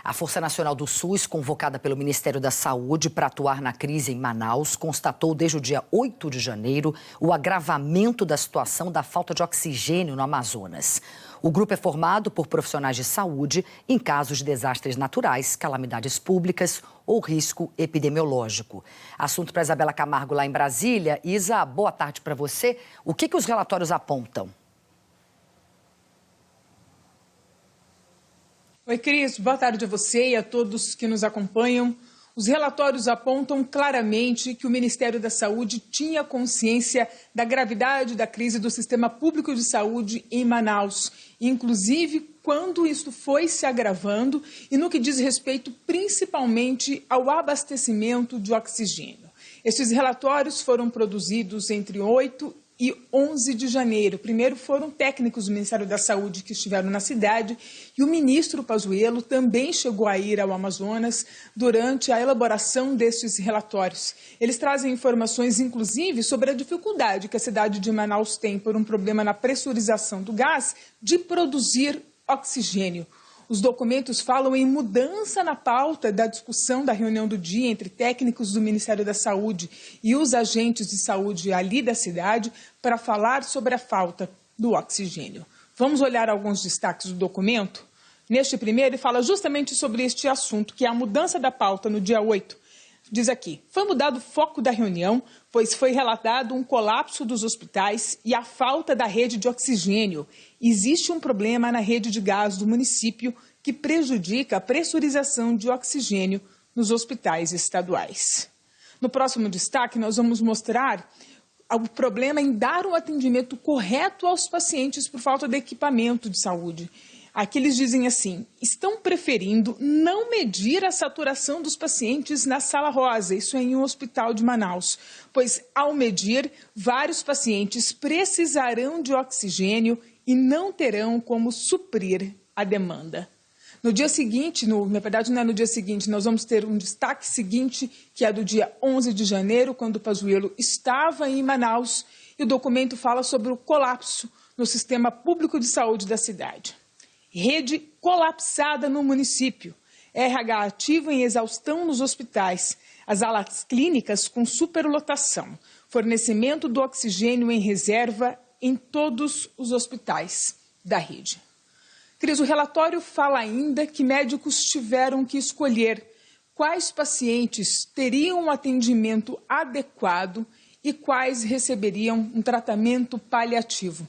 A Força Nacional do SUS, convocada pelo Ministério da Saúde para atuar na crise em Manaus, constatou desde o dia 8 de janeiro o agravamento da situação da falta de oxigênio no Amazonas. O grupo é formado por profissionais de saúde em casos de desastres naturais, calamidades públicas ou risco epidemiológico. Assunto para Isabela Camargo lá em Brasília. Isa, boa tarde para você. O que os relatórios apontam? Oi, Cris. Boa tarde a você e a todos que nos acompanham. Os relatórios apontam claramente que o Ministério da Saúde tinha consciência da gravidade da crise do sistema público de saúde em Manaus, inclusive quando isso foi se agravando e no que diz respeito principalmente ao abastecimento de oxigênio. Esses relatórios foram produzidos entre 8 e 11 de janeiro. Primeiro foram técnicos do Ministério da Saúde que estiveram na cidade e o ministro Pazuello também chegou a ir ao Amazonas durante a elaboração desses relatórios. Eles trazem informações, inclusive, sobre a dificuldade que a cidade de Manaus tem por um problema na pressurização do gás de produzir oxigênio. Os documentos falam em mudança na pauta da discussão da reunião do dia entre técnicos do Ministério da Saúde e os agentes de saúde ali da cidade para falar sobre a falta do oxigênio. Vamos olhar alguns destaques do documento? Neste primeiro, ele fala justamente sobre este assunto, que é a mudança da pauta no dia 8. Diz aqui, foi mudado o foco da reunião, pois foi relatado um colapso dos hospitais e a falta da rede de oxigênio. Existe um problema na rede de gás do município que prejudica a pressurização de oxigênio nos hospitais estaduais. No próximo destaque, nós vamos mostrar o problema em dar um atendimento correto aos pacientes por falta de equipamento de saúde. Aqui eles dizem assim, estão preferindo não medir a saturação dos pacientes na Sala Rosa, isso é em um hospital de Manaus, pois ao medir, vários pacientes precisarão de oxigênio e não terão como suprir a demanda. No dia seguinte, na verdade não é no dia seguinte, nós vamos ter um destaque seguinte, que é do dia 11 de janeiro, quando o Pazuello estava em Manaus, e o documento fala sobre o colapso no sistema público de saúde da cidade. Rede colapsada no município, RH ativo em exaustão nos hospitais, as alas clínicas com superlotação, fornecimento do oxigênio em reserva em todos os hospitais da rede. Cris, o relatório fala ainda que médicos tiveram que escolher quais pacientes teriam um atendimento adequado e quais receberiam um tratamento paliativo.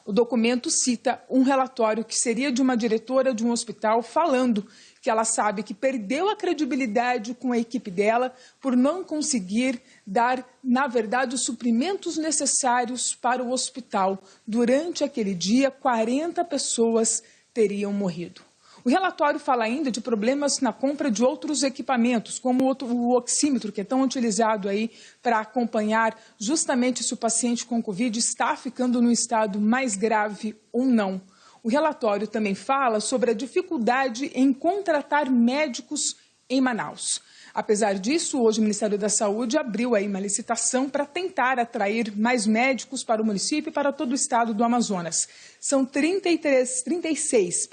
O documento cita um relatório que seria de uma diretora de um hospital falando que ela sabe que perdeu a credibilidade com a equipe dela por não conseguir dar, na verdade, os suprimentos necessários para o hospital. Durante aquele dia, 40 pessoas teriam morrido. O relatório fala ainda de problemas na compra de outros equipamentos, como o oxímetro, que é tão utilizado aí para acompanhar justamente se o paciente com Covid está ficando no estado mais grave ou não. O relatório também fala sobre a dificuldade em contratar médicos em Manaus. Apesar disso, hoje o Ministério da Saúde abriu aí uma licitação para tentar atrair mais médicos para o município e para todo o estado do Amazonas. São 36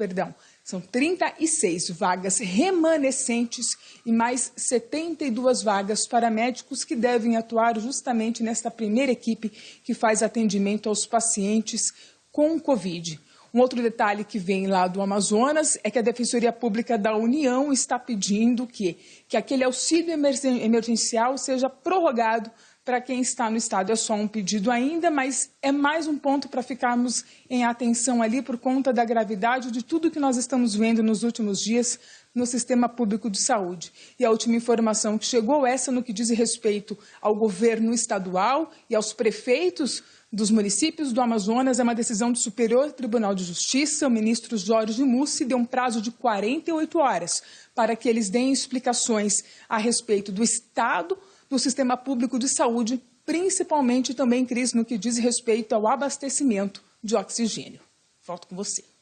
vagas remanescentes e mais 72 vagas para médicos que devem atuar justamente nesta primeira equipe que faz atendimento aos pacientes com Covid. Um outro detalhe que vem lá do Amazonas é que a Defensoria Pública da União está pedindo que aquele auxílio emergencial seja prorrogado para quem está no estado. É só um pedido ainda, mas é mais um ponto para ficarmos em atenção ali por conta da gravidade de tudo que nós estamos vendo nos últimos dias no sistema público de saúde. E a última informação que chegou, essa no que diz respeito ao governo estadual e aos prefeitos dos municípios do Amazonas, é uma decisão do Superior Tribunal de Justiça. O ministro Jorge Mussi deu um prazo de 48 horas para que eles deem explicações a respeito do estado do sistema público de saúde, principalmente também, Cris, no que diz respeito ao abastecimento de oxigênio. Volto com você.